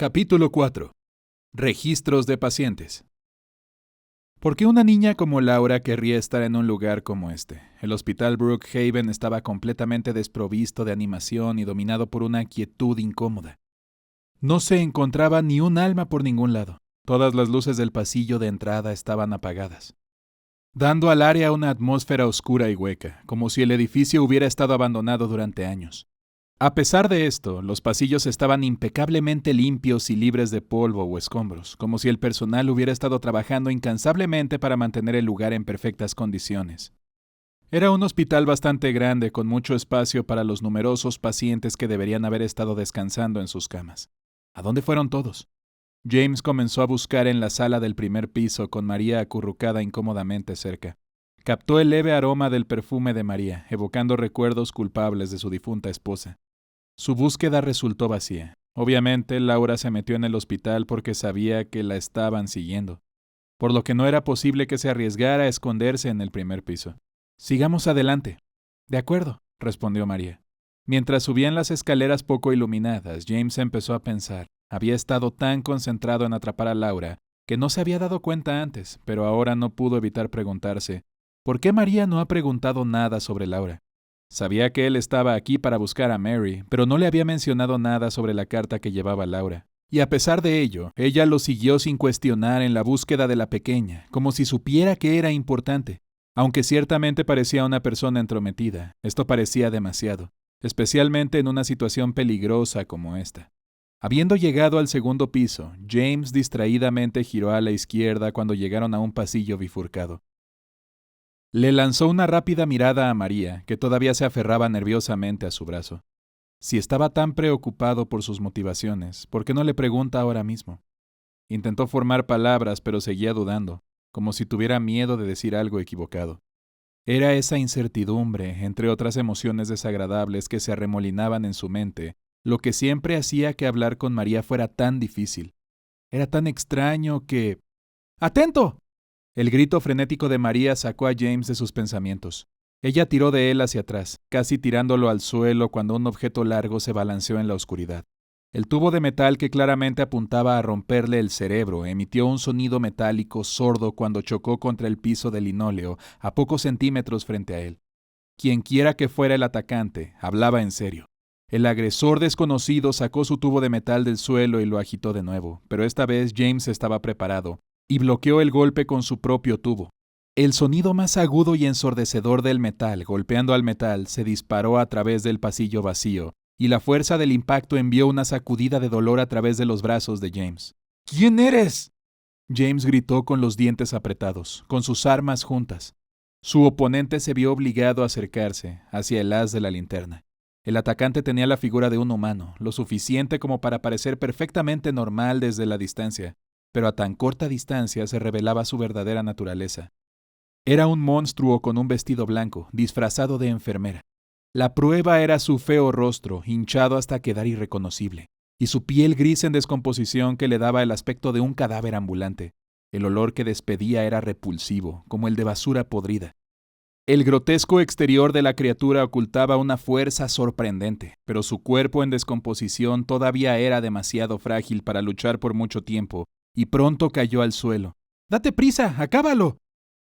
Capítulo 4. Registros de pacientes. ¿Por qué una niña como Laura querría estar en un lugar como este? El Hospital Brookhaven estaba completamente desprovisto de animación y dominado por una quietud incómoda. No se encontraba ni un alma por ningún lado. Todas las luces del pasillo de entrada estaban apagadas, dando al área una atmósfera oscura y hueca, como si el edificio hubiera estado abandonado durante años. A pesar de esto, los pasillos estaban impecablemente limpios y libres de polvo o escombros, como si el personal hubiera estado trabajando incansablemente para mantener el lugar en perfectas condiciones. Era un hospital bastante grande, con mucho espacio para los numerosos pacientes que deberían haber estado descansando en sus camas. ¿A dónde fueron todos? James comenzó a buscar en la sala del primer piso, con María acurrucada incómodamente cerca. Captó el leve aroma del perfume de María, evocando recuerdos culpables de su difunta esposa. Su búsqueda resultó vacía. Obviamente, Laura se metió en el hospital porque sabía que la estaban siguiendo, por lo que no era posible que se arriesgara a esconderse en el primer piso. «Sigamos adelante». «De acuerdo», respondió María. Mientras subían las escaleras poco iluminadas, James empezó a pensar. Había estado tan concentrado en atrapar a Laura que no se había dado cuenta antes, pero ahora no pudo evitar preguntarse, ¿por qué María no ha preguntado nada sobre Laura? Sabía que él estaba aquí para buscar a Mary, pero no le había mencionado nada sobre la carta que llevaba Laura. Y a pesar de ello, ella lo siguió sin cuestionar en la búsqueda de la pequeña, como si supiera que era importante. Aunque ciertamente parecía una persona entrometida, esto parecía demasiado, especialmente en una situación peligrosa como esta. Habiendo llegado al segundo piso, James distraídamente giró a la izquierda cuando llegaron a un pasillo bifurcado. Le lanzó una rápida mirada a María, que todavía se aferraba nerviosamente a su brazo. Si estaba tan preocupado por sus motivaciones, ¿por qué no le pregunta ahora mismo? Intentó formar palabras, pero seguía dudando, como si tuviera miedo de decir algo equivocado. Era esa incertidumbre, entre otras emociones desagradables que se arremolinaban en su mente, lo que siempre hacía que hablar con María fuera tan difícil. Era tan extraño que... ¡Atento! El grito frenético de María sacó a James de sus pensamientos. Ella tiró de él hacia atrás, casi tirándolo al suelo cuando un objeto largo se balanceó en la oscuridad. El tubo de metal que claramente apuntaba a romperle el cerebro emitió un sonido metálico sordo cuando chocó contra el piso de linóleo a pocos centímetros frente a él. Quienquiera que fuera el atacante, hablaba en serio. El agresor desconocido sacó su tubo de metal del suelo y lo agitó de nuevo, pero esta vez James estaba preparado y bloqueó el golpe con su propio tubo. El sonido más agudo y ensordecedor del metal golpeando al metal se disparó a través del pasillo vacío, y la fuerza del impacto envió una sacudida de dolor a través de los brazos de James. «¿Quién eres?», James gritó con los dientes apretados, con sus armas juntas. Su oponente se vio obligado a acercarse hacia el haz de la linterna. El atacante tenía la figura de un humano, lo suficiente como para parecer perfectamente normal desde la distancia, pero a tan corta distancia se revelaba su verdadera naturaleza. Era un monstruo con un vestido blanco, disfrazado de enfermera. La prueba era su feo rostro, hinchado hasta quedar irreconocible, y su piel gris en descomposición que le daba el aspecto de un cadáver ambulante. El olor que despedía era repulsivo, como el de basura podrida. El grotesco exterior de la criatura ocultaba una fuerza sorprendente, pero su cuerpo en descomposición todavía era demasiado frágil para luchar por mucho tiempo, y pronto cayó al suelo. «¡Date prisa! ¡Acábalo!»,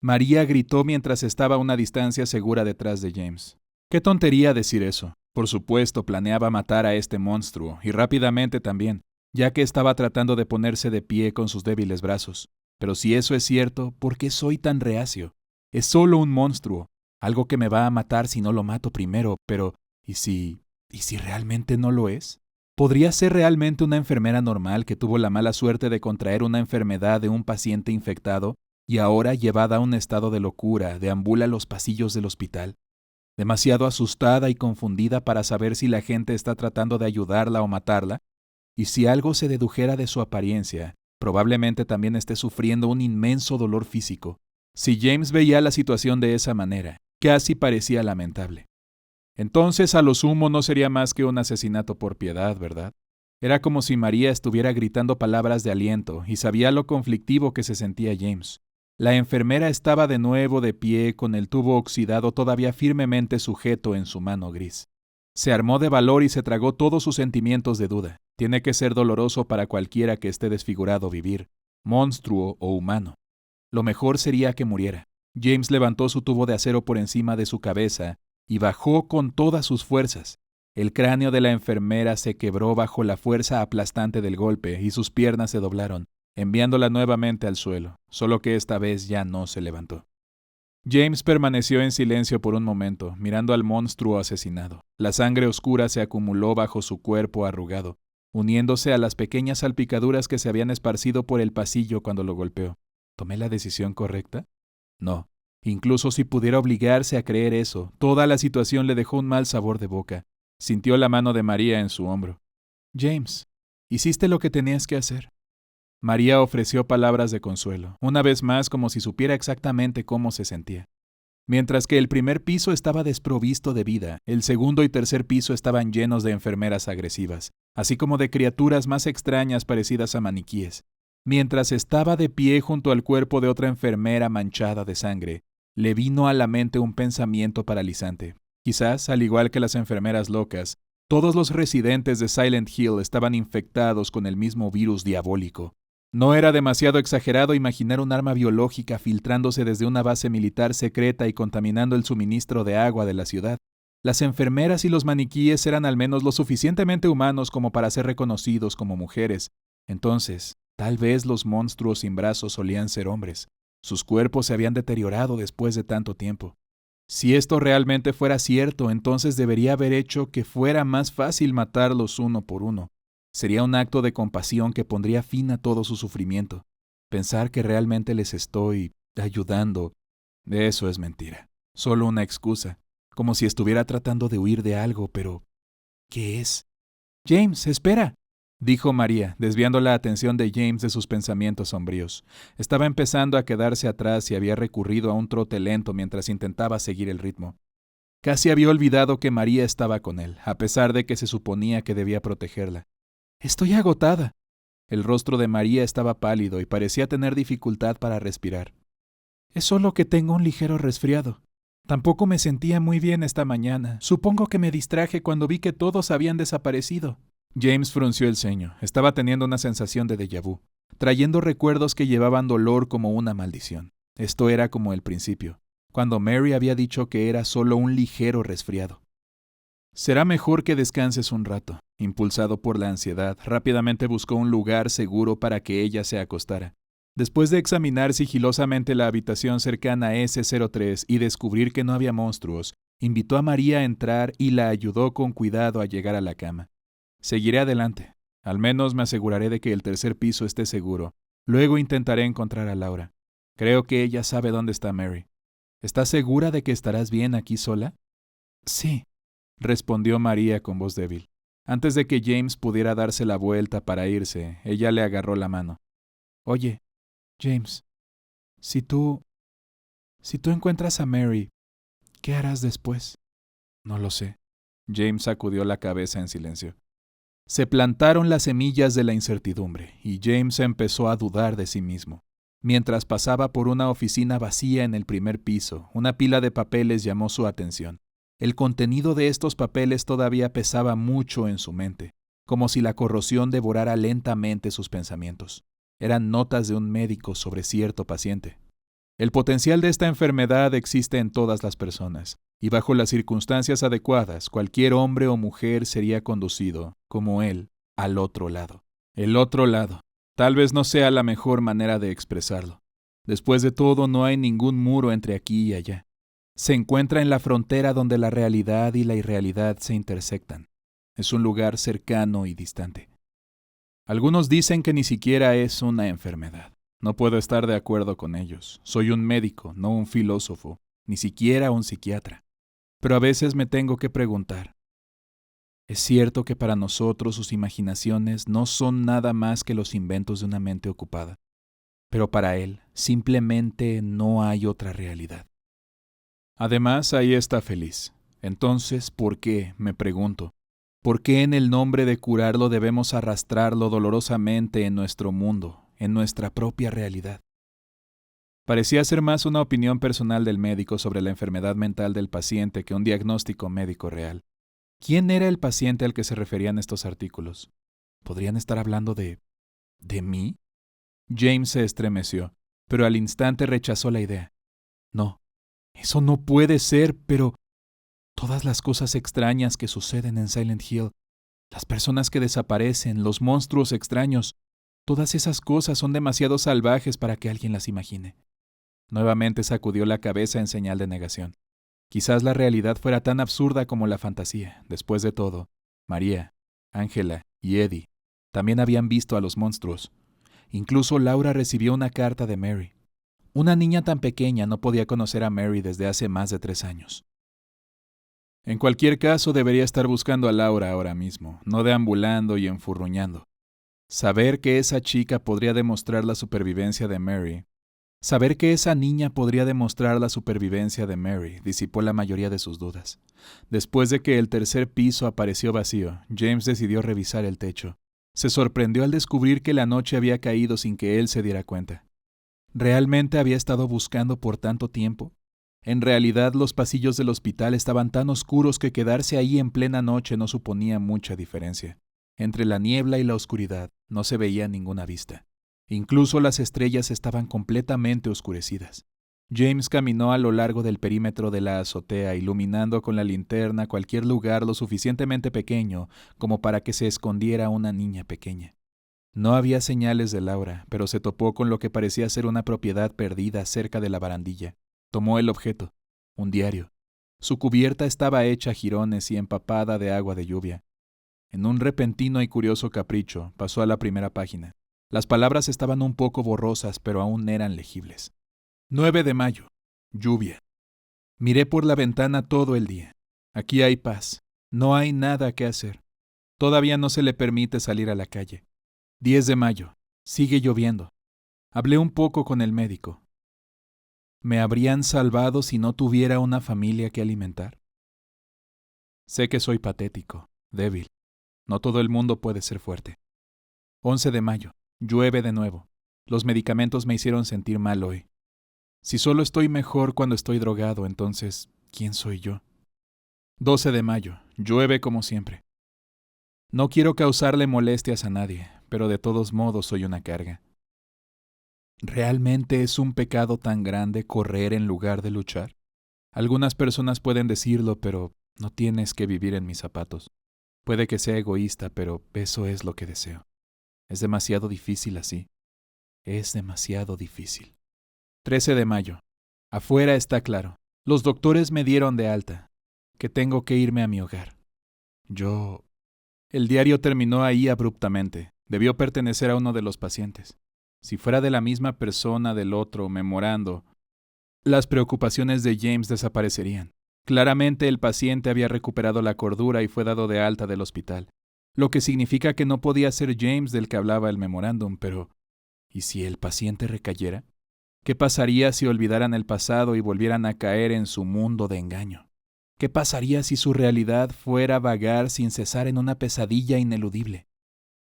María gritó mientras estaba a una distancia segura detrás de James. Qué tontería decir eso. Por supuesto, planeaba matar a este monstruo, y rápidamente también, ya que estaba tratando de ponerse de pie con sus débiles brazos. Pero si eso es cierto, ¿por qué soy tan reacio? Es solo un monstruo, algo que me va a matar si no lo mato primero, pero ¿y si realmente no lo es? ¿Podría ser realmente una enfermera normal que tuvo la mala suerte de contraer una enfermedad de un paciente infectado y ahora, llevada a un estado de locura, deambula los pasillos del hospital? Demasiado asustada y confundida para saber si la gente está tratando de ayudarla o matarla, y si algo se dedujera de su apariencia, probablemente también esté sufriendo un inmenso dolor físico. Si James veía la situación de esa manera, casi parecía lamentable. Entonces, a lo sumo, no sería más que un asesinato por piedad, ¿verdad? Era como si María estuviera gritando palabras de aliento y sabía lo conflictivo que se sentía James. La enfermera estaba de nuevo de pie con el tubo oxidado todavía firmemente sujeto en su mano gris. Se armó de valor y se tragó todos sus sentimientos de duda. Tiene que ser doloroso para cualquiera que esté desfigurado vivir, monstruo o humano. Lo mejor sería que muriera. James levantó su tubo de acero por encima de su cabeza y bajó con todas sus fuerzas. El cráneo de la enfermera se quebró bajo la fuerza aplastante del golpe y sus piernas se doblaron, enviándola nuevamente al suelo, solo que esta vez ya no se levantó. James permaneció en silencio por un momento, mirando al monstruo asesinado. La sangre oscura se acumuló bajo su cuerpo arrugado, uniéndose a las pequeñas salpicaduras que se habían esparcido por el pasillo cuando lo golpeó. ¿Tomé la decisión correcta? No. Incluso si pudiera obligarse a creer eso, toda la situación le dejó un mal sabor de boca. Sintió la mano de María en su hombro. James, hiciste lo que tenías que hacer. María ofreció palabras de consuelo, una vez más como si supiera exactamente cómo se sentía. Mientras que el primer piso estaba desprovisto de vida, el segundo y tercer piso estaban llenos de enfermeras agresivas, así como de criaturas más extrañas parecidas a maniquíes. Mientras estaba de pie junto al cuerpo de otra enfermera manchada de sangre, le vino a la mente un pensamiento paralizante. Quizás, al igual que las enfermeras locas, todos los residentes de Silent Hill estaban infectados con el mismo virus diabólico. No era demasiado exagerado imaginar un arma biológica filtrándose desde una base militar secreta y contaminando el suministro de agua de la ciudad. Las enfermeras y los maniquíes eran al menos lo suficientemente humanos como para ser reconocidos como mujeres. Entonces, tal vez los monstruos sin brazos solían ser hombres. Sus cuerpos se habían deteriorado después de tanto tiempo. Si esto realmente fuera cierto, entonces debería haber hecho que fuera más fácil matarlos uno por uno. Sería un acto de compasión que pondría fin a todo su sufrimiento. Pensar que realmente les estoy ayudando, eso es mentira. Solo una excusa, como si estuviera tratando de huir de algo, pero ¿qué es? James, espera, dijo María, desviando la atención de James de sus pensamientos sombríos. Estaba empezando a quedarse atrás y había recurrido a un trote lento mientras intentaba seguir el ritmo. Casi había olvidado que María estaba con él, a pesar de que se suponía que debía protegerla. Estoy agotada. El rostro de María estaba pálido y parecía tener dificultad para respirar. Es solo que tengo un ligero resfriado. Tampoco me sentía muy bien esta mañana. Supongo que me distraje cuando vi que todos habían desaparecido. James frunció el ceño. Estaba teniendo una sensación de déjà vu, trayendo recuerdos que llevaban dolor como una maldición. Esto era como el principio, cuando Mary había dicho que era solo un ligero resfriado. Será mejor que descanses un rato. Impulsado por la ansiedad, rápidamente buscó un lugar seguro para que ella se acostara. Después de examinar sigilosamente la habitación cercana a S03 y descubrir que no había monstruos, invitó a María a entrar y la ayudó con cuidado a llegar a la cama. Seguiré adelante. Al menos me aseguraré de que el tercer piso esté seguro. Luego intentaré encontrar a Laura. Creo que ella sabe dónde está Mary. ¿Estás segura de que estarás bien aquí sola? Sí, respondió María con voz débil. Antes de que James pudiera darse la vuelta para irse, ella le agarró la mano. Oye, James, si tú encuentras a Mary, ¿qué harás después? No lo sé. James sacudió la cabeza en silencio. Se plantaron las semillas de la incertidumbre y James empezó a dudar de sí mismo. Mientras pasaba por una oficina vacía en el primer piso, una pila de papeles llamó su atención. El contenido de estos papeles todavía pesaba mucho en su mente, como si la corrosión devorara lentamente sus pensamientos. Eran notas de un médico sobre cierto paciente. El potencial de esta enfermedad existe en todas las personas, y bajo las circunstancias adecuadas, cualquier hombre o mujer sería conducido, como él, al otro lado. El otro lado. Tal vez no sea la mejor manera de expresarlo. Después de todo, no hay ningún muro entre aquí y allá. Se encuentra en la frontera donde la realidad y la irrealidad se intersectan. Es un lugar cercano y distante. Algunos dicen que ni siquiera es una enfermedad. No puedo estar de acuerdo con ellos. Soy un médico, no un filósofo, ni siquiera un psiquiatra. Pero a veces me tengo que preguntar, ¿es cierto que para nosotros sus imaginaciones no son nada más que los inventos de una mente ocupada? Pero para él simplemente no hay otra realidad. Además, ahí está feliz. Entonces, ¿por qué? Me pregunto. ¿Por qué en el nombre de curarlo debemos arrastrarlo dolorosamente en nuestro mundo, en nuestra propia realidad? Parecía ser más una opinión personal del médico sobre la enfermedad mental del paciente que un diagnóstico médico real. ¿Quién era el paciente al que se referían estos artículos? ¿Podrían estar hablando de mí? James se estremeció, pero al instante rechazó la idea. No, eso no puede ser, pero todas las cosas extrañas que suceden en Silent Hill, las personas que desaparecen, los monstruos extraños, todas esas cosas son demasiado salvajes para que alguien las imagine. Nuevamente sacudió la cabeza en señal de negación. Quizás la realidad fuera tan absurda como la fantasía. Después de todo, María, Ángela y Eddie también habían visto a los monstruos. Incluso Laura recibió una carta de Mary. Una niña tan pequeña no podía conocer a Mary desde hace más de 3 años. En cualquier caso, debería estar buscando a Laura ahora mismo, no deambulando y enfurruñando. Saber que esa chica podría demostrar la supervivencia de Mary, disipó la mayoría de sus dudas. Después de que el tercer piso apareció vacío, James decidió revisar el techo. Se sorprendió al descubrir que la noche había caído sin que él se diera cuenta. ¿Realmente había estado buscando por tanto tiempo? En realidad, los pasillos del hospital estaban tan oscuros que quedarse ahí en plena noche no suponía mucha diferencia. Entre la niebla y la oscuridad no se veía ninguna vista. Incluso las estrellas estaban completamente oscurecidas. James caminó a lo largo del perímetro de la azotea, iluminando con la linterna cualquier lugar lo suficientemente pequeño como para que se escondiera una niña pequeña. No había señales de Laura, pero se topó con lo que parecía ser una propiedad perdida cerca de la barandilla. Tomó el objeto, un diario. Su cubierta estaba hecha a jirones y empapada de agua de lluvia. En un repentino y curioso capricho, pasó a la primera página. Las palabras estaban un poco borrosas, pero aún eran legibles. 9 de mayo. Lluvia. Miré por la ventana todo el día. Aquí hay paz. No hay nada que hacer. Todavía no se le permite salir a la calle. 10 de mayo. Sigue lloviendo. Hablé un poco con el médico. ¿Me habrían salvado si no tuviera una familia que alimentar? Sé que soy patético, débil. No todo el mundo puede ser fuerte. 11 de mayo. Llueve de nuevo. Los medicamentos me hicieron sentir mal hoy. Si solo estoy mejor cuando estoy drogado, entonces, ¿quién soy yo? 12 de mayo. Llueve como siempre. No quiero causarle molestias a nadie, pero de todos modos soy una carga. ¿Realmente es un pecado tan grande correr en lugar de luchar? Algunas personas pueden decirlo, pero no tienes que vivir en mis zapatos. Puede que sea egoísta, pero eso es lo que deseo. Es demasiado difícil así. Es demasiado difícil. 13 de mayo. Afuera está claro. Los doctores me dieron de alta. Que tengo que irme a mi hogar. El diario terminó ahí abruptamente. Debió pertenecer a uno de los pacientes. Si fuera de la misma persona del otro memorando, las preocupaciones de James desaparecerían. Claramente el paciente había recuperado la cordura y fue dado de alta del hospital, lo que significa que no podía ser James del que hablaba el memorándum, pero ¿y si el paciente recayera? ¿Qué pasaría si olvidaran el pasado y volvieran a caer en su mundo de engaño? ¿Qué pasaría si su realidad fuera vagar sin cesar en una pesadilla ineludible?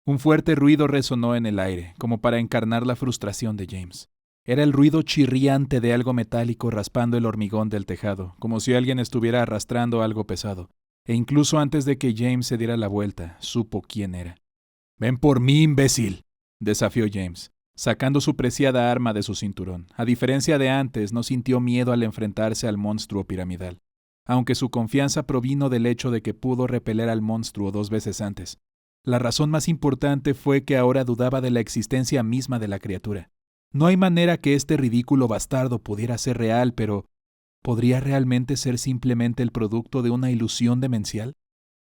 Un fuerte ruido resonó en el aire, como para encarnar la frustración de James. Era el ruido chirriante de algo metálico raspando el hormigón del tejado, como si alguien estuviera arrastrando algo pesado. E incluso antes de que James se diera la vuelta, supo quién era. «¡Ven por mí, imbécil!», desafió James, sacando su preciada arma de su cinturón. A diferencia de antes, no sintió miedo al enfrentarse al monstruo piramidal, aunque su confianza provino del hecho de que pudo repeler al monstruo 2 veces antes. La razón más importante fue que ahora dudaba de la existencia misma de la criatura. No hay manera que este ridículo bastardo pudiera ser real, pero ¿podría realmente ser simplemente el producto de una ilusión demencial?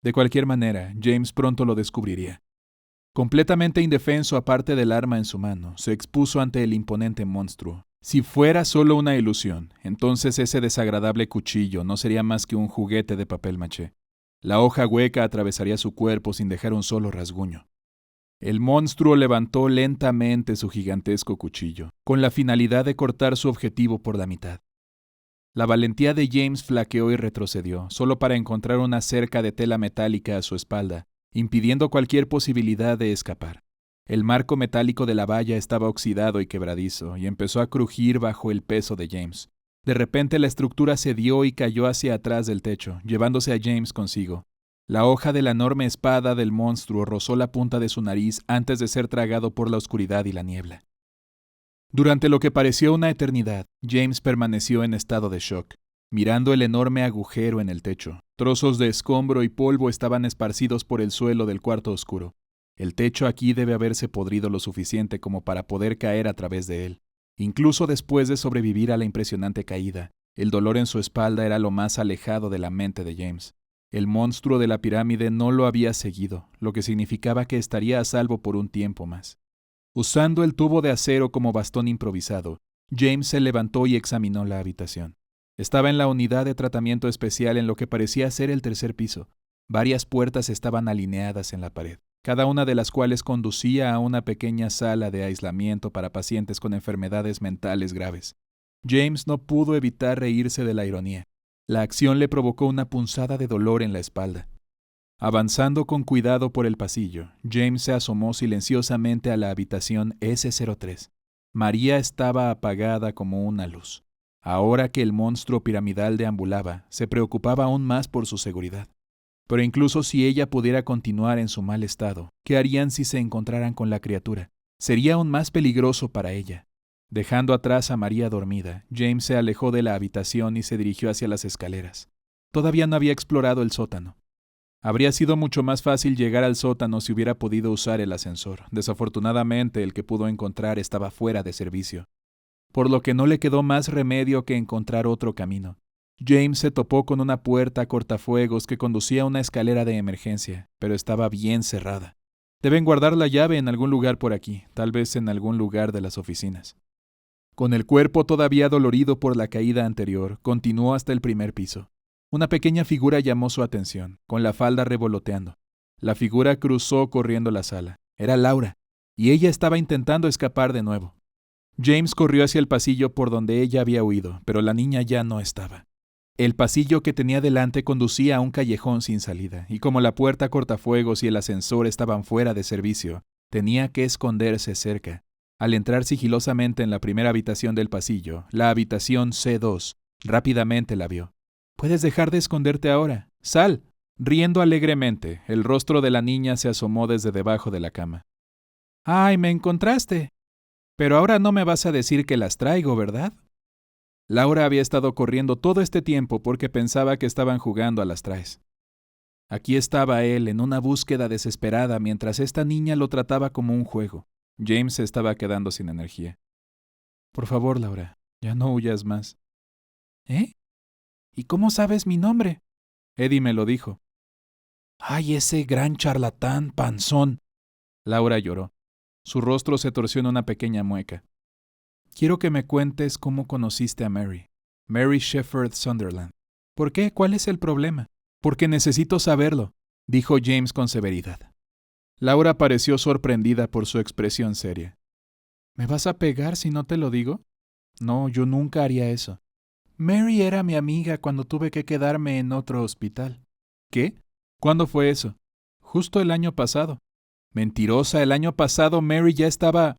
De cualquier manera, James pronto lo descubriría. Completamente indefenso aparte del arma en su mano, se expuso ante el imponente monstruo. Si fuera solo una ilusión, entonces ese desagradable cuchillo no sería más que un juguete de papel maché. La hoja hueca atravesaría su cuerpo sin dejar un solo rasguño. El monstruo levantó lentamente su gigantesco cuchillo, con la finalidad de cortar su objetivo por la mitad. La valentía de James flaqueó y retrocedió, solo para encontrar una cerca de tela metálica a su espalda, impidiendo cualquier posibilidad de escapar. El marco metálico de la valla estaba oxidado y quebradizo, y empezó a crujir bajo el peso de James. De repente la estructura cedió y cayó hacia atrás del techo, llevándose a James consigo. La hoja de la enorme espada del monstruo rozó la punta de su nariz antes de ser tragado por la oscuridad y la niebla. Durante lo que pareció una eternidad, James permaneció en estado de shock, mirando el enorme agujero en el techo. Trozos de escombro y polvo estaban esparcidos por el suelo del cuarto oscuro. El techo aquí debe haberse podrido lo suficiente como para poder caer a través de él. Incluso después de sobrevivir a la impresionante caída, el dolor en su espalda era lo más alejado de la mente de James. El monstruo de la pirámide no lo había seguido, lo que significaba que estaría a salvo por un tiempo más. Usando el tubo de acero como bastón improvisado, James se levantó y examinó la habitación. Estaba en la unidad de tratamiento especial en lo que parecía ser el tercer piso. Varias puertas estaban alineadas en la pared, cada una de las cuales conducía a una pequeña sala de aislamiento para pacientes con enfermedades mentales graves. James no pudo evitar reírse de la ironía. La acción le provocó una punzada de dolor en la espalda. Avanzando con cuidado por el pasillo, James se asomó silenciosamente a la habitación S03. María estaba apagada como una luz. Ahora que el monstruo piramidal deambulaba, se preocupaba aún más por su seguridad. Pero incluso si ella pudiera continuar en su mal estado, ¿qué harían si se encontraran con la criatura? Sería aún más peligroso para ella. Dejando atrás a María dormida, James se alejó de la habitación y se dirigió hacia las escaleras. Todavía no había explorado el sótano. Habría sido mucho más fácil llegar al sótano si hubiera podido usar el ascensor. Desafortunadamente, el que pudo encontrar estaba fuera de servicio, por lo que no le quedó más remedio que encontrar otro camino. James se topó con una puerta cortafuegos que conducía a una escalera de emergencia, pero estaba bien cerrada. Deben guardar la llave en algún lugar por aquí, tal vez en algún lugar de las oficinas. Con el cuerpo todavía dolorido por la caída anterior, continuó hasta el primer piso. Una pequeña figura llamó su atención, con la falda revoloteando. La figura cruzó corriendo la sala. Era Laura, y ella estaba intentando escapar de nuevo. James corrió hacia el pasillo por donde ella había huido, pero la niña ya no estaba. El pasillo que tenía delante conducía a un callejón sin salida, y como la puerta cortafuegos y el ascensor estaban fuera de servicio, tenía que esconderse cerca. Al entrar sigilosamente en la primera habitación del pasillo, la habitación C2, rápidamente la vio. «¿Puedes dejar de esconderte ahora? ¡Sal!». Riendo alegremente, el rostro de la niña se asomó desde debajo de la cama. «¡Ay, me encontraste! Pero ahora no me vas a decir que las traigo, ¿verdad?». Laura había estado corriendo todo este tiempo porque pensaba que estaban jugando a las traes. Aquí estaba él en una búsqueda desesperada mientras esta niña lo trataba como un juego. James se estaba quedando sin energía. «Por favor, Laura, ya no huyas más». «¿Eh? ¿Y cómo sabes mi nombre?». «Eddie me lo dijo». «¡Ay, ese gran charlatán panzón!». Laura lloró. Su rostro se torció en una pequeña mueca. «Quiero que me cuentes cómo conociste a Mary. Mary Shepherd Sunderland». «¿Por qué? ¿Cuál es el problema?». «Porque necesito saberlo», dijo James con severidad. Laura pareció sorprendida por su expresión seria. «¿Me vas a pegar si no te lo digo?». «No, yo nunca haría eso». «Mary era mi amiga cuando tuve que quedarme en otro hospital». «¿Qué? ¿Cuándo fue eso?». «Justo el año pasado». «Mentirosa, el año pasado Mary ya estaba...».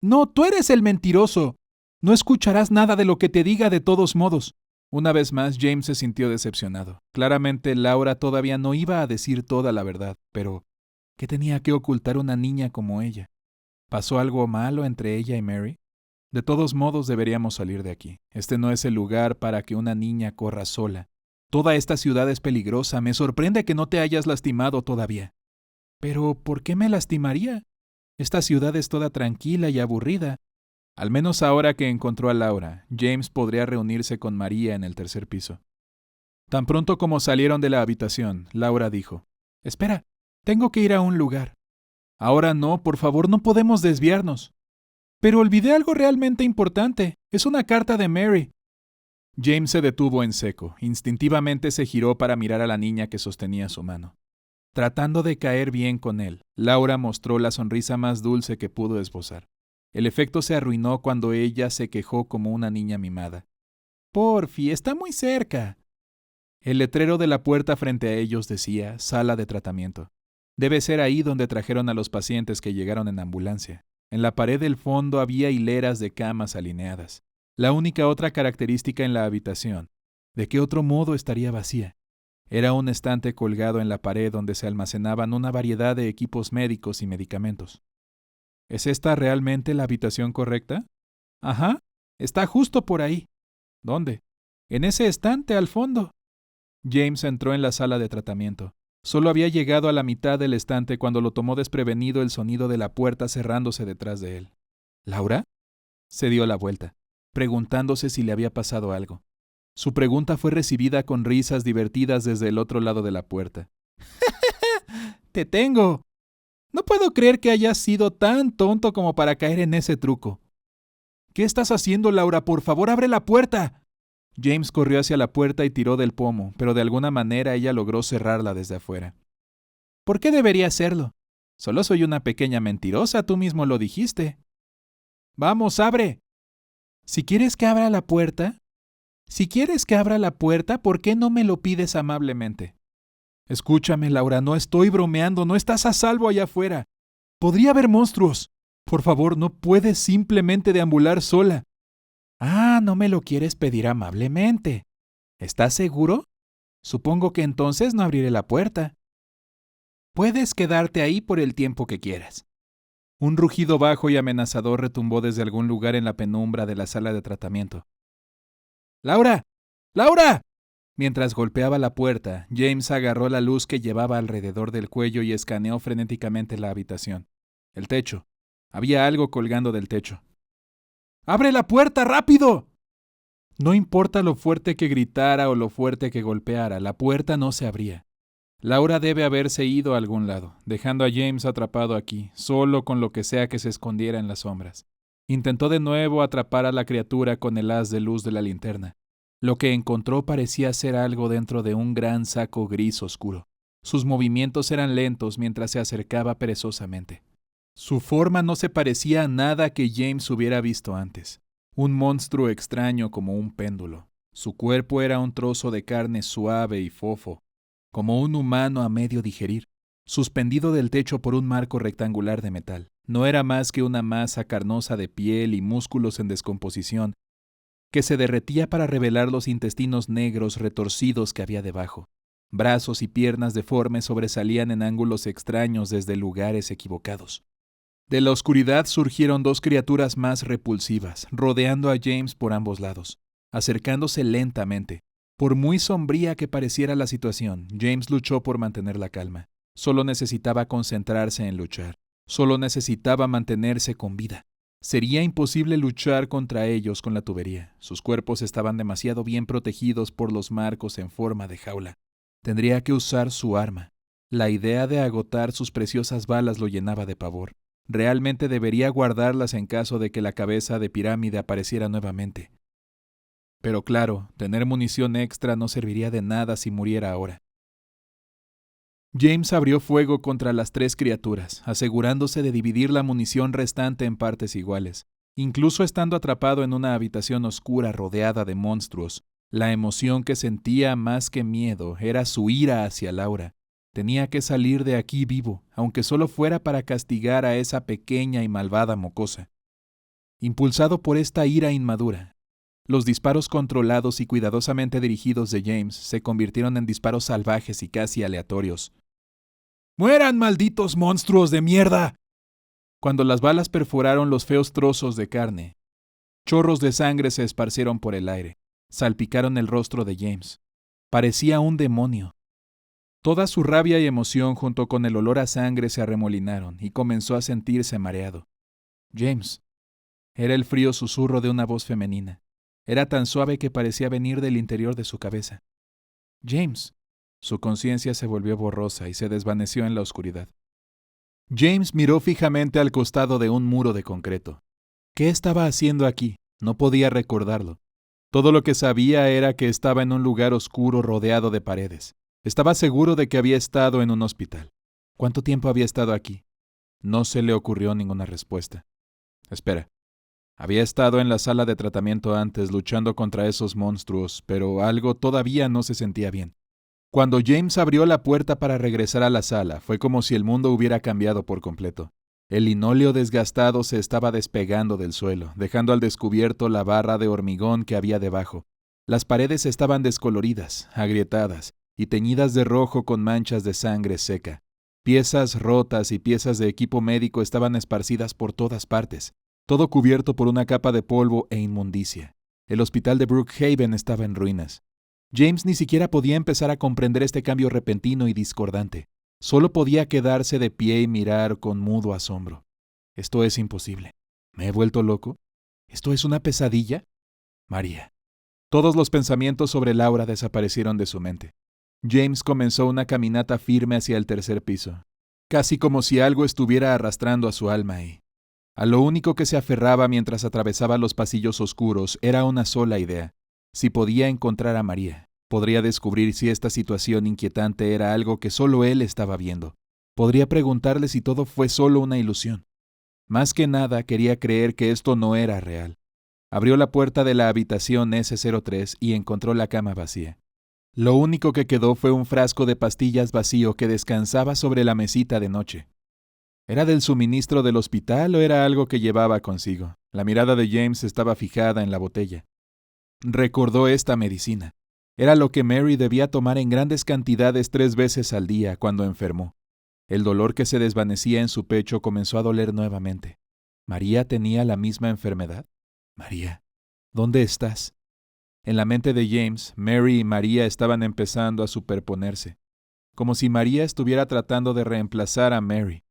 «No, tú eres el mentiroso. No escucharás nada de lo que te diga de todos modos». Una vez más, James se sintió decepcionado. Claramente, Laura todavía no iba a decir toda la verdad, pero ¿qué tenía que ocultar una niña como ella? ¿Pasó algo malo entre ella y Mary? De todos modos, deberíamos salir de aquí. Este no es el lugar para que una niña corra sola. Toda esta ciudad es peligrosa. Me sorprende que no te hayas lastimado todavía. ¿Pero por qué me lastimaría? Esta ciudad es toda tranquila y aburrida. Al menos ahora que encontró a Laura, James podría reunirse con María en el tercer piso. Tan pronto como salieron de la habitación, Laura dijo: «Espera, tengo que ir a un lugar». «Ahora no, por favor, no podemos desviarnos». «Pero olvidé algo realmente importante. Es una carta de Mary». James se detuvo en seco. Instintivamente se giró para mirar a la niña que sostenía su mano. Tratando de caer bien con él, Laura mostró la sonrisa más dulce que pudo esbozar. El efecto se arruinó cuando ella se quejó como una niña mimada. «Porfi, está muy cerca». El letrero de la puerta frente a ellos decía «Sala de tratamiento». Debe ser ahí donde trajeron a los pacientes que llegaron en ambulancia. En la pared del fondo había hileras de camas alineadas. La única otra característica en la habitación. ¿De qué otro modo estaría vacía? Era un estante colgado en la pared donde se almacenaban una variedad de equipos médicos y medicamentos. ¿Es esta realmente la habitación correcta? Ajá, está justo por ahí. ¿Dónde? En ese estante al fondo. James entró en la sala de tratamiento. Solo había llegado a la mitad del estante cuando lo tomó desprevenido el sonido de la puerta cerrándose detrás de él. ¿Laura? Se dio la vuelta, preguntándose si le había pasado algo. Su pregunta fue recibida con risas divertidas desde el otro lado de la puerta. ¡Te tengo! No puedo creer que hayas sido tan tonto como para caer en ese truco. ¿Qué estás haciendo, Laura? Por favor, abre la puerta. James corrió hacia la puerta y tiró del pomo, pero de alguna manera ella logró cerrarla desde afuera. ¿Por qué debería hacerlo? Solo soy una pequeña mentirosa, tú mismo lo dijiste. Vamos, abre. Si quieres que abra la puerta, ¿por qué no me lo pides amablemente? Escúchame, Laura, no estoy bromeando, no estás a salvo allá afuera. Podría haber monstruos. Por favor, no puedes simplemente deambular sola. Ah, no me lo quieres pedir amablemente. ¿Estás seguro? Supongo que entonces no abriré la puerta. Puedes quedarte ahí por el tiempo que quieras. Un rugido bajo y amenazador retumbó desde algún lugar en la penumbra de la sala de tratamiento. ¡Laura! ¡Laura! Mientras golpeaba la puerta, James agarró la luz que llevaba alrededor del cuello y escaneó frenéticamente la habitación. El techo. Había algo colgando del techo. ¡Abre la puerta, rápido! No importa lo fuerte que gritara o lo fuerte que golpeara, la puerta no se abría. Laura debe haberse ido a algún lado, dejando a James atrapado aquí, solo con lo que sea que se escondiera en las sombras. Intentó de nuevo atrapar a la criatura con el haz de luz de la linterna. Lo que encontró parecía ser algo dentro de un gran saco gris oscuro. Sus movimientos eran lentos mientras se acercaba perezosamente. Su forma no se parecía a nada que James hubiera visto antes. Un monstruo extraño como un péndulo. Su cuerpo era un trozo de carne suave y fofo, como un humano a medio digerir, suspendido del techo por un marco rectangular de metal. No era más que una masa carnosa de piel y músculos en descomposición, que se derretía para revelar los intestinos negros retorcidos que había debajo. Brazos y piernas deformes sobresalían en ángulos extraños desde lugares equivocados. De la oscuridad surgieron dos criaturas más repulsivas, rodeando a James por ambos lados, acercándose lentamente. Por muy sombría que pareciera la situación, James luchó por mantener la calma. Solo necesitaba concentrarse en luchar. Solo necesitaba mantenerse con vida. Sería imposible luchar contra ellos con la tubería. Sus cuerpos estaban demasiado bien protegidos por los marcos en forma de jaula. Tendría que usar su arma. La idea de agotar sus preciosas balas lo llenaba de pavor. Realmente debería guardarlas en caso de que la cabeza de pirámide apareciera nuevamente. Pero claro, tener munición extra no serviría de nada si muriera ahora. James abrió fuego contra las tres criaturas, asegurándose de dividir la munición restante en partes iguales. Incluso estando atrapado en una habitación oscura rodeada de monstruos, la emoción que sentía más que miedo era su ira hacia Laura. Tenía que salir de aquí vivo, aunque solo fuera para castigar a esa pequeña y malvada mocosa. Impulsado por esta ira inmadura, los disparos controlados y cuidadosamente dirigidos de James se convirtieron en disparos salvajes y casi aleatorios. ¡Mueran, malditos monstruos de mierda! Cuando las balas perforaron los feos trozos de carne, chorros de sangre se esparcieron por el aire, salpicaron el rostro de James. Parecía un demonio. Toda su rabia y emoción junto con el olor a sangre se arremolinaron y comenzó a sentirse mareado. James. Era el frío susurro de una voz femenina. Era tan suave que parecía venir del interior de su cabeza. James. Su conciencia se volvió borrosa y se desvaneció en la oscuridad. James miró fijamente al costado de un muro de concreto. ¿Qué estaba haciendo aquí? No podía recordarlo. Todo lo que sabía era que estaba en un lugar oscuro rodeado de paredes. Estaba seguro de que había estado en un hospital. ¿Cuánto tiempo había estado aquí? No se le ocurrió ninguna respuesta. Espera. Había estado en la sala de tratamiento antes luchando contra esos monstruos, pero algo todavía no se sentía bien. Cuando James abrió la puerta para regresar a la sala, fue como si el mundo hubiera cambiado por completo. El linóleo desgastado se estaba despegando del suelo, dejando al descubierto la barra de hormigón que había debajo. Las paredes estaban descoloridas, agrietadas, y teñidas de rojo con manchas de sangre seca. Piezas rotas y piezas de equipo médico estaban esparcidas por todas partes, todo cubierto por una capa de polvo e inmundicia. El hospital de Brookhaven estaba en ruinas. James ni siquiera podía empezar a comprender este cambio repentino y discordante. Solo podía quedarse de pie y mirar con mudo asombro. Esto es imposible. ¿Me he vuelto loco? ¿Esto es una pesadilla? María. Todos los pensamientos sobre Laura desaparecieron de su mente. James comenzó una caminata firme hacia el tercer piso, casi como si algo estuviera arrastrando a su alma ahí. A lo único que se aferraba mientras atravesaba los pasillos oscuros era una sola idea. Si podía encontrar a María, podría descubrir si esta situación inquietante era algo que solo él estaba viendo. Podría preguntarle si todo fue solo una ilusión. Más que nada quería creer que esto no era real. Abrió la puerta de la habitación S03 y encontró la cama vacía. Lo único que quedó fue un frasco de pastillas vacío que descansaba sobre la mesita de noche. ¿Era del suministro del hospital o era algo que llevaba consigo? La mirada de James estaba fijada en la botella. Recordó esta medicina. Era lo que Mary debía tomar en grandes cantidades 3 veces al día cuando enfermó. El dolor que se desvanecía en su pecho comenzó a doler nuevamente. ¿María tenía la misma enfermedad? María, ¿dónde estás? En la mente de James, Mary y María estaban empezando a superponerse, como si María estuviera tratando de reemplazar a Mary.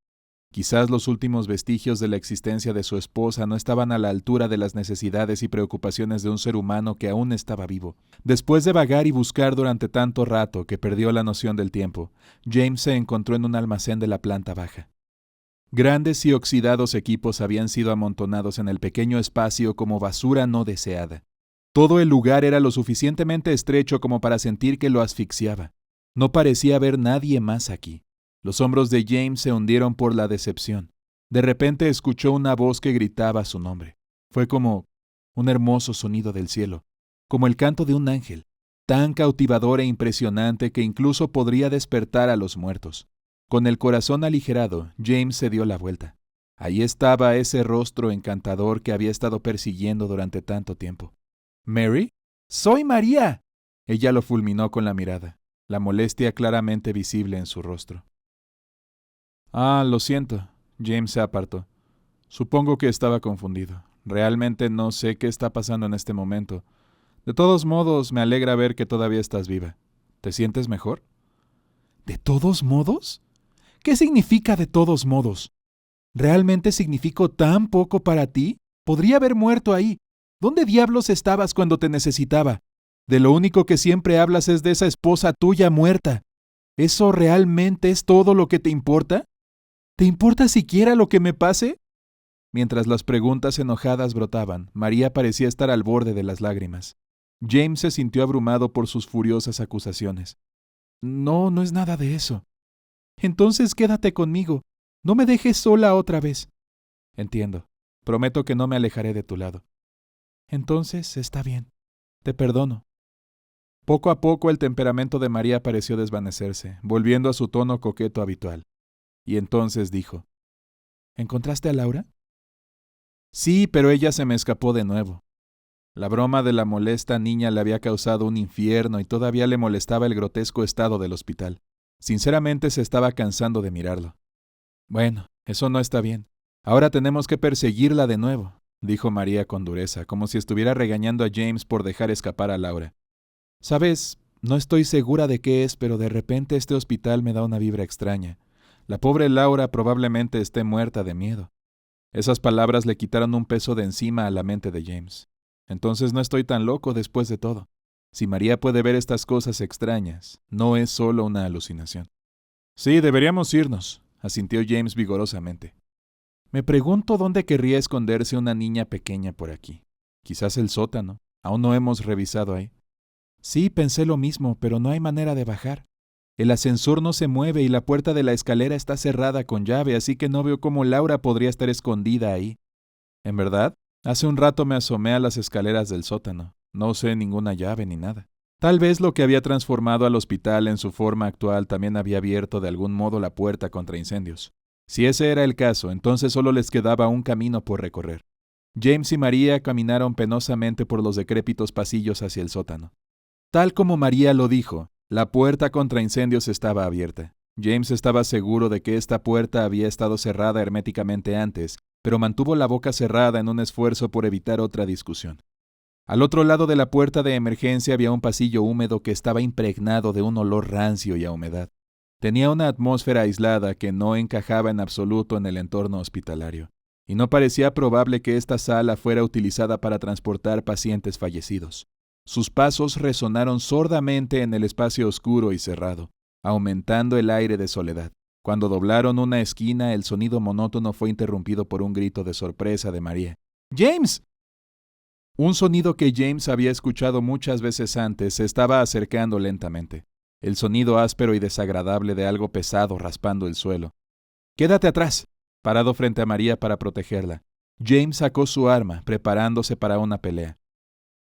Quizás los últimos vestigios de la existencia de su esposa no estaban a la altura de las necesidades y preocupaciones de un ser humano que aún estaba vivo. Después de vagar y buscar durante tanto rato que perdió la noción del tiempo, James se encontró en un almacén de la planta baja. Grandes y oxidados equipos habían sido amontonados en el pequeño espacio como basura no deseada. Todo el lugar era lo suficientemente estrecho como para sentir que lo asfixiaba. No parecía haber nadie más aquí. Los hombros de James se hundieron por la decepción. De repente escuchó una voz que gritaba su nombre. Fue como un hermoso sonido del cielo, como el canto de un ángel, tan cautivador e impresionante que incluso podría despertar a los muertos. Con el corazón aligerado, James se dio la vuelta. Ahí estaba ese rostro encantador que había estado persiguiendo durante tanto tiempo. ¿Mary? ¡Soy María! Ella lo fulminó con la mirada, la molestia claramente visible en su rostro. Lo siento. James se apartó. Supongo que estaba confundido. Realmente no sé qué está pasando en este momento. De todos modos, me alegra ver que todavía estás viva. ¿Te sientes mejor? ¿De todos modos? ¿Qué significa de todos modos? ¿Realmente significó tan poco para ti? Podría haber muerto ahí. ¿Dónde diablos estabas cuando te necesitaba? De lo único que siempre hablas es de esa esposa tuya muerta. ¿Eso realmente es todo lo que te importa? ¿Te importa siquiera lo que me pase? Mientras las preguntas enojadas brotaban, María parecía estar al borde de las lágrimas. James se sintió abrumado por sus furiosas acusaciones. No es nada de eso. Entonces quédate conmigo. No me dejes sola otra vez. Entiendo. Prometo que no me alejaré de tu lado. Entonces está bien. Te perdono. Poco a poco el temperamento de María pareció desvanecerse, volviendo a su tono coqueto habitual. Y entonces dijo, ¿encontraste a Laura? Sí, pero ella se me escapó de nuevo. La broma de la molesta niña le había causado un infierno y todavía le molestaba el grotesco estado del hospital. Sinceramente se estaba cansando de mirarlo. Bueno, eso no está bien. Ahora tenemos que perseguirla de nuevo, dijo María con dureza, como si estuviera regañando a James por dejar escapar a Laura. ¿Sabes? No estoy segura de qué es, pero de repente este hospital me da una vibra extraña. La pobre Laura probablemente esté muerta de miedo. Esas palabras le quitaron un peso de encima a la mente de James. Entonces no estoy tan loco después de todo. Si María puede ver estas cosas extrañas, no es solo una alucinación. Sí, deberíamos irnos, asintió James vigorosamente. Me pregunto dónde querría esconderse una niña pequeña por aquí. Quizás el sótano. Aún no hemos revisado ahí. Sí, pensé lo mismo, pero no hay manera de bajar. El ascensor no se mueve y la puerta de la escalera está cerrada con llave, así que no veo cómo Laura podría estar escondida ahí. ¿En verdad? Hace un rato me asomé a las escaleras del sótano. No usé ninguna llave ni nada. Tal vez lo que había transformado al hospital en su forma actual también había abierto de algún modo la puerta contra incendios. Si ese era el caso, entonces solo les quedaba un camino por recorrer. James y María caminaron penosamente por los decrépitos pasillos hacia el sótano. Tal como María lo dijo, La puerta contra incendios estaba abierta. James estaba seguro de que esta puerta había estado cerrada herméticamente antes, pero mantuvo la boca cerrada en un esfuerzo por evitar otra discusión. Al otro lado de la puerta de emergencia había un pasillo húmedo que estaba impregnado de un olor rancio y a humedad. Tenía una atmósfera aislada que no encajaba en absoluto en el entorno hospitalario, y no parecía probable que esta sala fuera utilizada para transportar pacientes fallecidos. Sus pasos resonaron sordamente en el espacio oscuro y cerrado, aumentando el aire de soledad. Cuando doblaron una esquina, el sonido monótono fue interrumpido por un grito de sorpresa de María. ¡James! Un sonido que James había escuchado muchas veces antes se estaba acercando lentamente. El sonido áspero y desagradable de algo pesado raspando el suelo. ¡Quédate atrás! Parado frente a María para protegerla. James sacó su arma, preparándose para una pelea.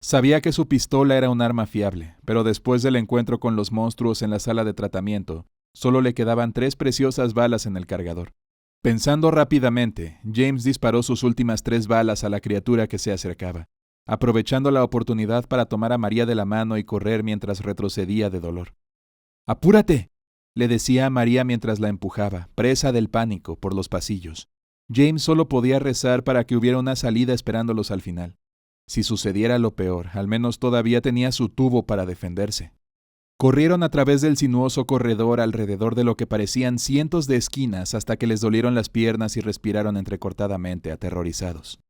Sabía que su pistola era un arma fiable, pero después del encuentro con los monstruos en la sala de tratamiento, solo le quedaban 3 preciosas balas en el cargador. Pensando rápidamente, James disparó sus últimas 3 balas a la criatura que se acercaba, aprovechando la oportunidad para tomar a María de la mano y correr mientras retrocedía de dolor. ¡Apúrate!, le decía a María mientras la empujaba, presa del pánico, por los pasillos. James solo podía rezar para que hubiera una salida esperándolos al final. Si sucediera lo peor, al menos todavía tenía su tubo para defenderse. Corrieron a través del sinuoso corredor alrededor de lo que parecían cientos de esquinas hasta que les dolieron las piernas y respiraron entrecortadamente, aterrorizados.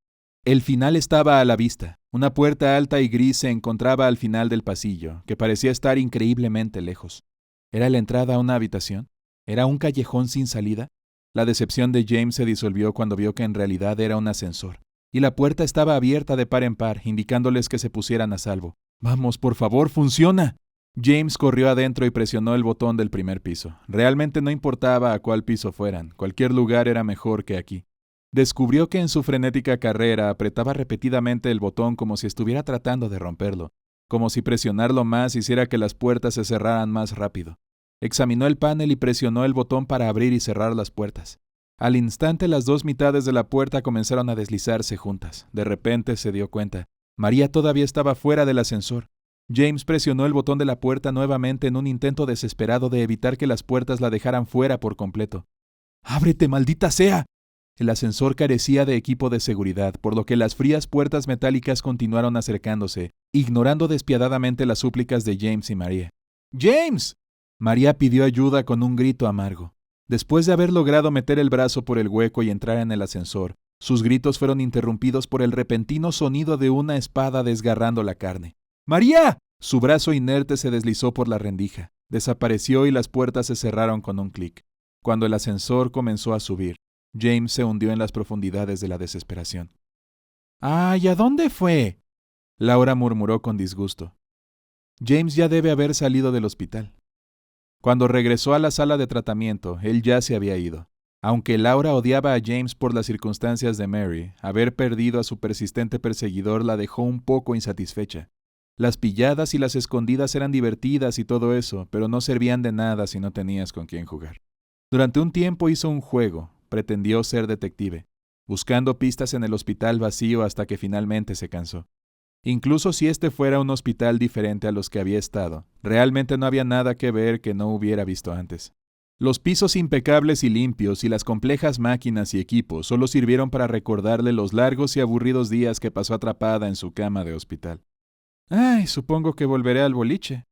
El final estaba a la vista. Una puerta alta y gris se encontraba al final del pasillo, que parecía estar increíblemente lejos. ¿Era la entrada a una habitación? ¿Era un callejón sin salida? La decepción de James se disolvió cuando vio que en realidad era un ascensor, y la puerta estaba abierta de par en par, indicándoles que se pusieran a salvo. ¡Vamos, por favor, funciona! James corrió adentro y presionó el botón del primer piso. Realmente no importaba a cuál piso fueran, cualquier lugar era mejor que aquí. Descubrió que en su frenética carrera apretaba repetidamente el botón como si estuviera tratando de romperlo, como si presionarlo más hiciera que las puertas se cerraran más rápido. Examinó el panel y presionó el botón para abrir y cerrar las puertas. Al instante las 2 mitades de la puerta comenzaron a deslizarse juntas. De repente se dio cuenta. María todavía estaba fuera del ascensor. James presionó el botón de la puerta nuevamente en un intento desesperado de evitar que las puertas la dejaran fuera por completo. ¡Ábrete, maldita sea! El ascensor carecía de equipo de seguridad, por lo que las frías puertas metálicas continuaron acercándose, ignorando despiadadamente las súplicas de James y María. ¡James! María pidió ayuda con un grito amargo. Después de haber logrado meter el brazo por el hueco y entrar en el ascensor, sus gritos fueron interrumpidos por el repentino sonido de una espada desgarrando la carne. ¡María! Su brazo inerte se deslizó por la rendija, desapareció y las puertas se cerraron con un clic. Cuando el ascensor comenzó a subir, James se hundió en las profundidades de la desesperación. ¡Ay! ¿A dónde fue? Laura murmuró con disgusto. James ya debe haber salido del hospital. Cuando regresó a la sala de tratamiento, él ya se había ido. Aunque Laura odiaba a James por las circunstancias de Mary, haber perdido a su persistente perseguidor la dejó un poco insatisfecha. Las pilladas y las escondidas eran divertidas y todo eso, pero no servían de nada si no tenías con quién jugar. Durante un tiempo hizo un juego, pretendió ser detective, buscando pistas en el hospital vacío hasta que finalmente se cansó. Incluso si este fuera un hospital diferente a los que había estado, realmente no había nada que ver que no hubiera visto antes. Los pisos impecables y limpios y las complejas máquinas y equipos solo sirvieron para recordarle los largos y aburridos días que pasó atrapada en su cama de hospital. Ay, supongo que volveré al boliche.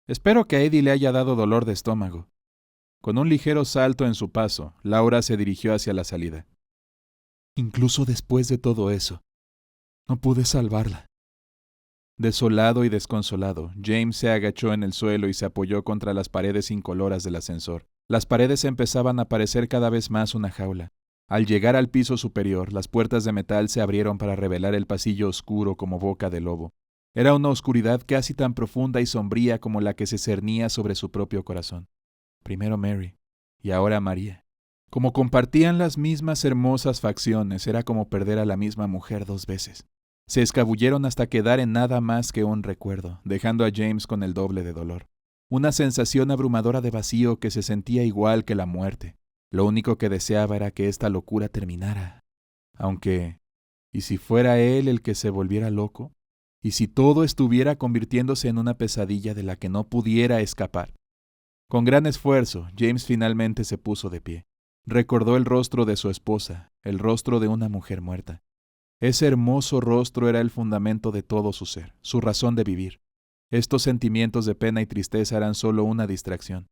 Espero que a Eddie le haya dado dolor de estómago. Con un ligero salto en su paso, Laura se dirigió hacia la salida. Incluso después de todo eso, no pude salvarla. Desolado y desconsolado, James se agachó en el suelo y se apoyó contra las paredes incoloras del ascensor. Las paredes empezaban a parecer cada vez más una jaula. Al llegar al piso superior, las puertas de metal se abrieron para revelar el pasillo oscuro como boca de lobo. Era una oscuridad casi tan profunda y sombría como la que se cernía sobre su propio corazón. Primero Mary, y ahora María. Como compartían las mismas hermosas facciones, era como perder a la misma mujer 2 veces. Se escabulleron hasta quedar en nada más que un recuerdo, dejando a James con el doble de dolor. Una sensación abrumadora de vacío que se sentía igual que la muerte. Lo único que deseaba era que esta locura terminara. Aunque, ¿y si fuera él el que se volviera loco? ¿Y si todo estuviera convirtiéndose en una pesadilla de la que no pudiera escapar? Con gran esfuerzo, James finalmente se puso de pie. Recordó el rostro de su esposa, el rostro de una mujer muerta. Ese hermoso rostro era el fundamento de todo su ser, su razón de vivir. Estos sentimientos de pena y tristeza eran solo una distracción.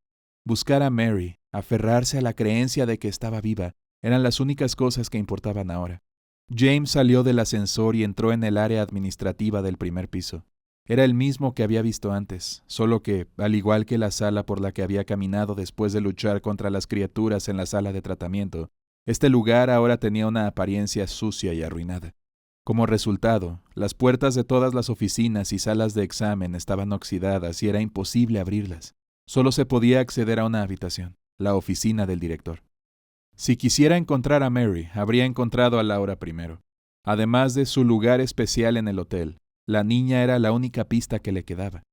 Buscar a Mary, aferrarse a la creencia de que estaba viva, eran las únicas cosas que importaban ahora. James salió del ascensor y entró en el área administrativa del primer piso. Era el mismo que había visto antes, solo que, al igual que la sala por la que había caminado después de luchar contra las criaturas en la sala de tratamiento, este lugar ahora tenía una apariencia sucia y arruinada. Como resultado, las puertas de todas las oficinas y salas de examen estaban oxidadas y era imposible abrirlas. Solo se podía acceder a una habitación, la oficina del director. Si quisiera encontrar a Mary, habría encontrado a Laura primero. Además de su lugar especial en el hotel, la niña era la única pista que le quedaba.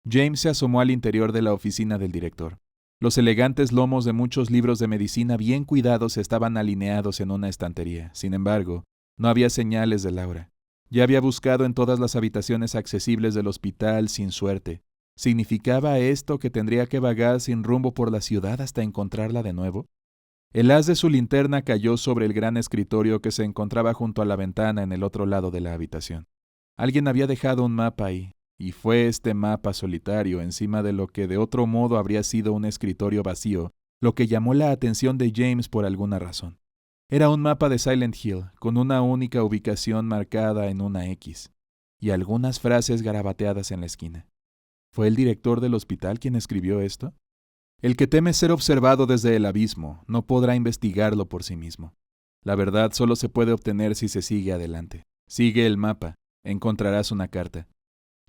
James se asomó al interior de la oficina del director. Los elegantes lomos de muchos libros de medicina bien cuidados estaban alineados en una estantería. Sin embargo, no había señales de Laura. Ya había buscado en todas las habitaciones accesibles del hospital sin suerte. ¿Significaba esto que tendría que vagar sin rumbo por la ciudad hasta encontrarla de nuevo? El haz de su linterna cayó sobre el gran escritorio que se encontraba junto a la ventana en el otro lado de la habitación. Alguien había dejado un mapa ahí, y fue este mapa solitario encima de lo que de otro modo habría sido un escritorio vacío, lo que llamó la atención de James por alguna razón. Era un mapa de Silent Hill, con una única ubicación marcada en una X, y algunas frases garabateadas en la esquina. ¿Fue el director del hospital quien escribió esto? El que teme ser observado desde el abismo no podrá investigarlo por sí mismo. La verdad solo se puede obtener si se sigue adelante. Sigue el mapa, encontrarás una carta.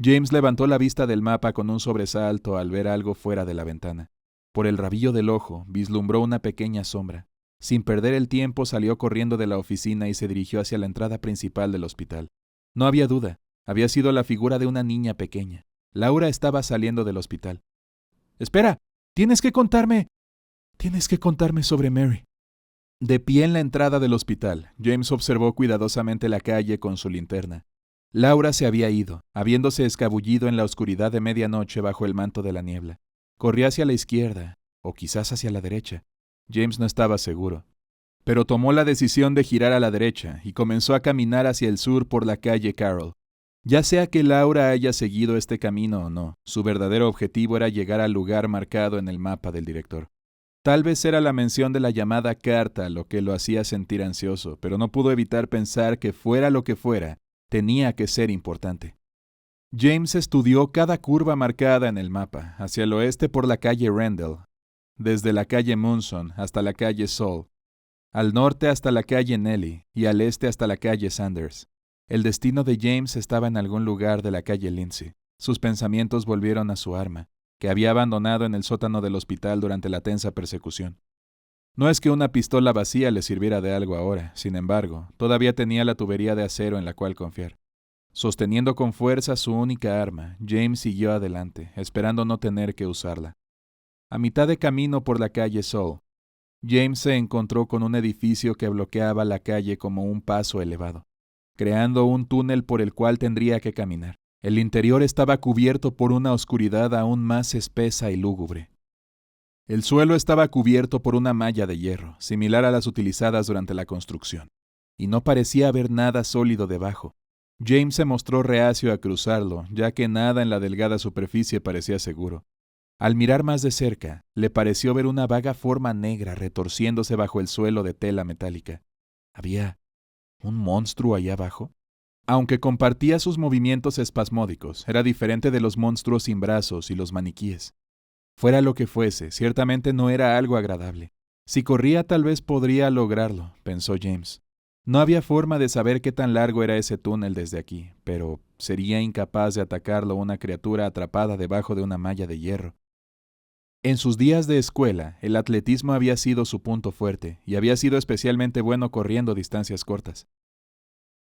James levantó la vista del mapa con un sobresalto al ver algo fuera de la ventana. Por el rabillo del ojo vislumbró una pequeña sombra. Sin perder el tiempo salió corriendo de la oficina y se dirigió hacia la entrada principal del hospital. No había duda, había sido la figura de una niña pequeña. Laura estaba saliendo del hospital. ¡Espera! Tienes que contarme sobre Mary. De pie en la entrada del hospital, James observó cuidadosamente la calle con su linterna. Laura se había ido, habiéndose escabullido en la oscuridad de medianoche bajo el manto de la niebla. Corría hacia la izquierda, o quizás hacia la derecha. James no estaba seguro. Pero tomó la decisión de girar a la derecha y comenzó a caminar hacia el sur por la calle Carroll. Ya sea que Laura haya seguido este camino o no, su verdadero objetivo era llegar al lugar marcado en el mapa del director. Tal vez era la mención de la llamada carta lo que lo hacía sentir ansioso, pero no pudo evitar pensar que fuera lo que fuera, tenía que ser importante. James estudió cada curva marcada en el mapa, hacia el oeste por la calle Randall, desde la calle Munson hasta la calle Saul, al norte hasta la calle Nelly y al este hasta la calle Sanders. El destino de James estaba en algún lugar de la calle Lindsay. Sus pensamientos volvieron a su arma, que había abandonado en el sótano del hospital durante la tensa persecución. No es que una pistola vacía le sirviera de algo ahora, sin embargo, todavía tenía la tubería de acero en la cual confiar. Sosteniendo con fuerza su única arma, James siguió adelante, esperando no tener que usarla. A mitad de camino por la calle Saul, James se encontró con un edificio que bloqueaba la calle como un paso elevado, creando un túnel por el cual tendría que caminar. El interior estaba cubierto por una oscuridad aún más espesa y lúgubre. El suelo estaba cubierto por una malla de hierro, similar a las utilizadas durante la construcción, y no parecía haber nada sólido debajo. James se mostró reacio a cruzarlo, ya que nada en la delgada superficie parecía seguro. Al mirar más de cerca, le pareció ver una vaga forma negra retorciéndose bajo el suelo de tela metálica. ¿Había un monstruo allá abajo? Aunque compartía sus movimientos espasmódicos, era diferente de los monstruos sin brazos y los maniquíes. Fuera lo que fuese, ciertamente no era algo agradable. Si corría tal vez podría lograrlo, pensó James. No había forma de saber qué tan largo era ese túnel desde aquí, pero sería incapaz de atacarlo una criatura atrapada debajo de una malla de hierro. En sus días de escuela, el atletismo había sido su punto fuerte y había sido especialmente bueno corriendo distancias cortas.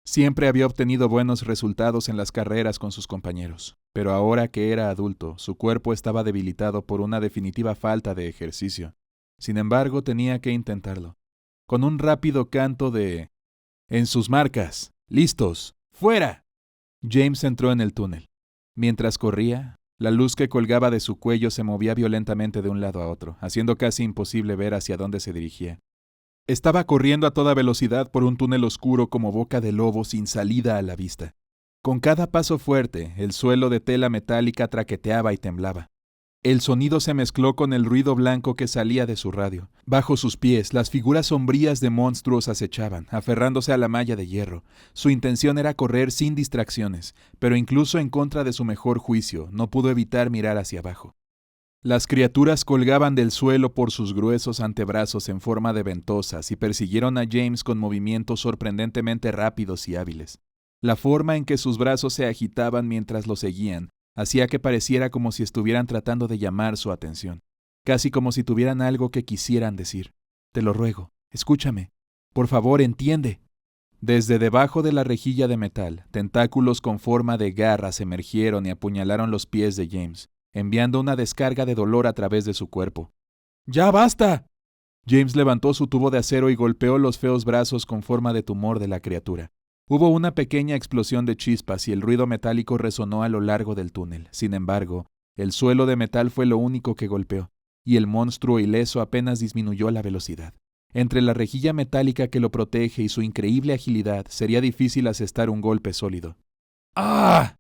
Siempre había obtenido buenos resultados en las carreras con sus compañeros, pero ahora que era adulto, su cuerpo estaba debilitado por una definitiva falta de ejercicio. Sin embargo, tenía que intentarlo. Con un rápido canto de «¡En sus marcas! ¡Listos! ¡Fuera!», James entró en el túnel. Mientras corría, la luz que colgaba de su cuello se movía violentamente de un lado a otro, haciendo casi imposible ver hacia dónde se dirigía. Estaba corriendo a toda velocidad por un túnel oscuro como boca de lobo sin salida a la vista. Con cada paso fuerte, el suelo de tela metálica traqueteaba y temblaba. El sonido se mezcló con el ruido blanco que salía de su radio. Bajo sus pies, las figuras sombrías de monstruos acechaban, aferrándose a la malla de hierro. Su intención era correr sin distracciones, pero incluso en contra de su mejor juicio, no pudo evitar mirar hacia abajo. Las criaturas colgaban del suelo por sus gruesos antebrazos en forma de ventosas y persiguieron a James con movimientos sorprendentemente rápidos y hábiles. La forma en que sus brazos se agitaban mientras lo seguían hacía que pareciera como si estuvieran tratando de llamar su atención, casi como si tuvieran algo que quisieran decir. Te lo ruego, escúchame. Por favor, entiende. Desde debajo de la rejilla de metal, tentáculos con forma de garras emergieron y apuñalaron los pies de James, enviando una descarga de dolor a través de su cuerpo. ¡Ya basta! James levantó su tubo de acero y golpeó los feos brazos con forma de tumor de la criatura. Hubo una pequeña explosión de chispas y el ruido metálico resonó a lo largo del túnel. Sin embargo, el suelo de metal fue lo único que golpeó, y el monstruo ileso apenas disminuyó la velocidad. Entre la rejilla metálica que lo protege y su increíble agilidad, sería difícil asestar un golpe sólido. ¡Ah!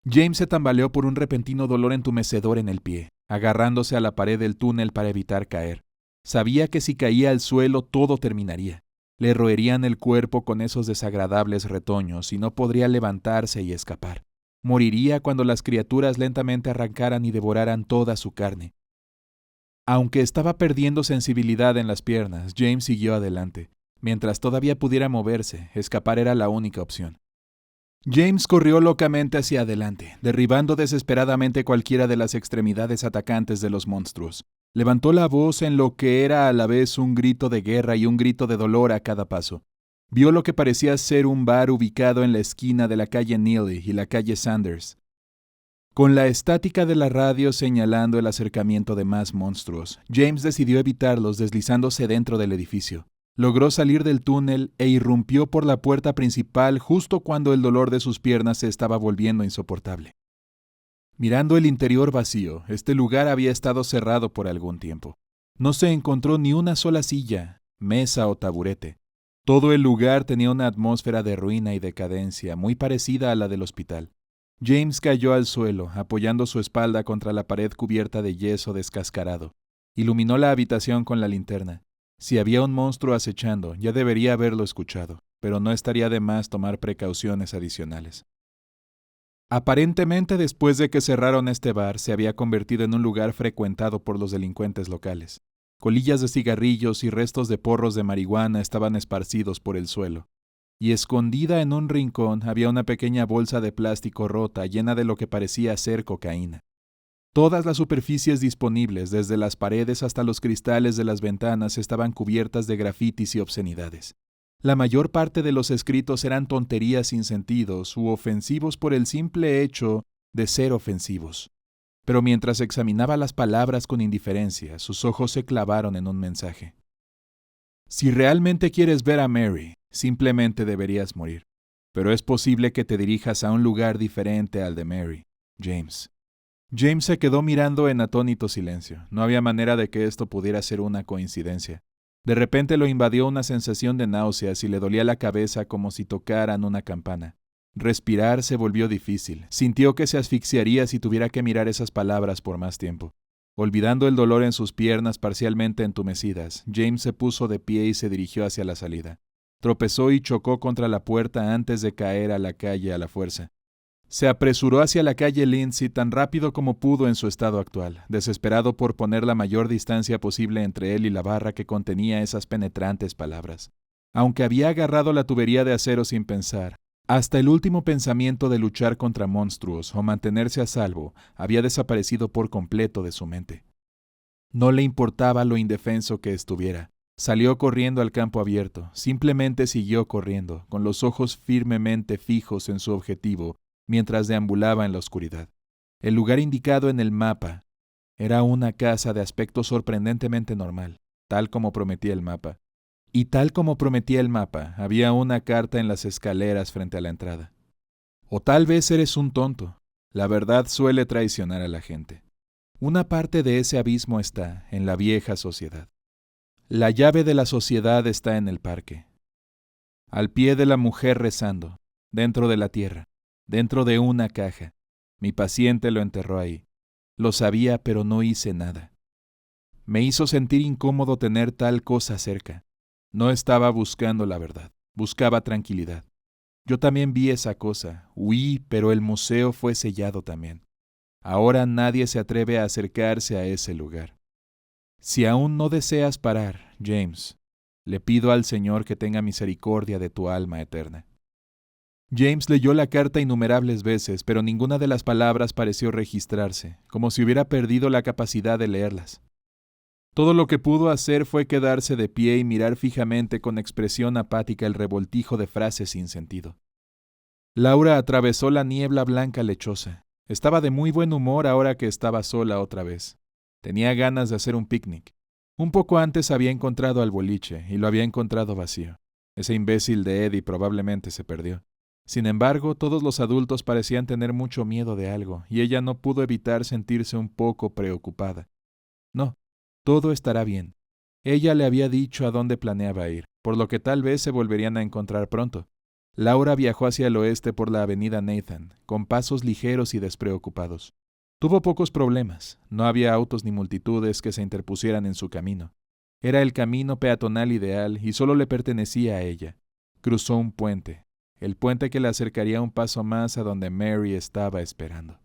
James se tambaleó por un repentino dolor entumecedor en el pie, agarrándose a la pared del túnel para evitar caer. Sabía que si caía al suelo todo terminaría. Le roerían el cuerpo con esos desagradables retoños y no podría levantarse y escapar. Moriría cuando las criaturas lentamente arrancaran y devoraran toda su carne. Aunque estaba perdiendo sensibilidad en las piernas, James siguió adelante. Mientras todavía pudiera moverse, escapar era la única opción. James corrió locamente hacia adelante, derribando desesperadamente cualquiera de las extremidades atacantes de los monstruos. Levantó la voz en lo que era a la vez un grito de guerra y un grito de dolor a cada paso. Vio lo que parecía ser un bar ubicado en la esquina de la calle Neely y la calle Sanders, con la estática de la radio señalando el acercamiento de más monstruos. James decidió evitarlos deslizándose dentro del edificio. Logró salir del túnel e irrumpió por la puerta principal justo cuando el dolor de sus piernas se estaba volviendo insoportable. Mirando el interior vacío, este lugar había estado cerrado por algún tiempo. No se encontró ni una sola silla, mesa o taburete. Todo el lugar tenía una atmósfera de ruina y decadencia muy parecida a la del hospital. James cayó al suelo, apoyando su espalda contra la pared cubierta de yeso descascarado. Iluminó la habitación con la linterna. Si había un monstruo acechando, ya debería haberlo escuchado, pero no estaría de más tomar precauciones adicionales. Aparentemente, después de que cerraron este bar, se había convertido en un lugar frecuentado por los delincuentes locales. Colillas de cigarrillos y restos de porros de marihuana estaban esparcidos por el suelo. Y escondida en un rincón había una pequeña bolsa de plástico rota llena de lo que parecía ser cocaína. Todas las superficies disponibles, desde las paredes hasta los cristales de las ventanas, estaban cubiertas de grafitis y obscenidades. La mayor parte de los escritos eran tonterías sin sentido u ofensivos por el simple hecho de ser ofensivos. Pero mientras examinaba las palabras con indiferencia, sus ojos se clavaron en un mensaje. Si realmente quieres ver a Mary, simplemente deberías morir. Pero es posible que te dirijas a un lugar diferente al de Mary, James. James se quedó mirando en atónito silencio. No había manera de que esto pudiera ser una coincidencia. De repente lo invadió una sensación de náuseas y le dolía la cabeza como si tocaran una campana. Respirar se volvió difícil. Sintió que se asfixiaría si tuviera que mirar esas palabras por más tiempo. Olvidando el dolor en sus piernas parcialmente entumecidas, James se puso de pie y se dirigió hacia la salida. Tropezó y chocó contra la puerta antes de caer a la calle a la fuerza. Se apresuró hacia la calle Lindsay tan rápido como pudo en su estado actual, desesperado por poner la mayor distancia posible entre él y la barra que contenía esas penetrantes palabras. Aunque había agarrado la tubería de acero sin pensar, hasta el último pensamiento de luchar contra monstruos o mantenerse a salvo había desaparecido por completo de su mente. No le importaba lo indefenso que estuviera. Salió corriendo al campo abierto, simplemente siguió corriendo, con los ojos firmemente fijos en su objetivo, mientras deambulaba en la oscuridad. El lugar indicado en el mapa era una casa de aspecto sorprendentemente normal, tal como prometía el mapa. Y tal como prometía el mapa, había una carta en las escaleras frente a la entrada. O tal vez eres un tonto. La verdad suele traicionar a la gente. Una parte de ese abismo está en la vieja sociedad. La llave de la sociedad está en el parque. Al pie de la mujer rezando, dentro de la tierra, dentro de una caja. Mi paciente lo enterró ahí. Lo sabía, pero no hice nada. Me hizo sentir incómodo tener tal cosa cerca. No estaba buscando la verdad, buscaba tranquilidad. Yo también vi esa cosa, huí, pero el museo fue sellado también. Ahora nadie se atreve a acercarse a ese lugar. Si aún no deseas parar, James, le pido al Señor que tenga misericordia de tu alma eterna. James leyó la carta innumerables veces, pero ninguna de las palabras pareció registrarse, como si hubiera perdido la capacidad de leerlas. Todo lo que pudo hacer fue quedarse de pie y mirar fijamente con expresión apática el revoltijo de frases sin sentido. Laura atravesó la niebla blanca lechosa. Estaba de muy buen humor ahora que estaba sola otra vez. Tenía ganas de hacer un picnic. Un poco antes había encontrado al boliche y lo había encontrado vacío. Ese imbécil de Eddie probablemente se perdió. Sin embargo, todos los adultos parecían tener mucho miedo de algo y ella no pudo evitar sentirse un poco preocupada. No, todo estará bien. Ella le había dicho a dónde planeaba ir, por lo que tal vez se volverían a encontrar pronto. Laura viajó hacia el oeste por la avenida Nathan, con pasos ligeros y despreocupados. Tuvo pocos problemas, no había autos ni multitudes que se interpusieran en su camino. Era el camino peatonal ideal y solo le pertenecía a ella. Cruzó un puente, el puente que le acercaría un paso más a donde Mary estaba esperando.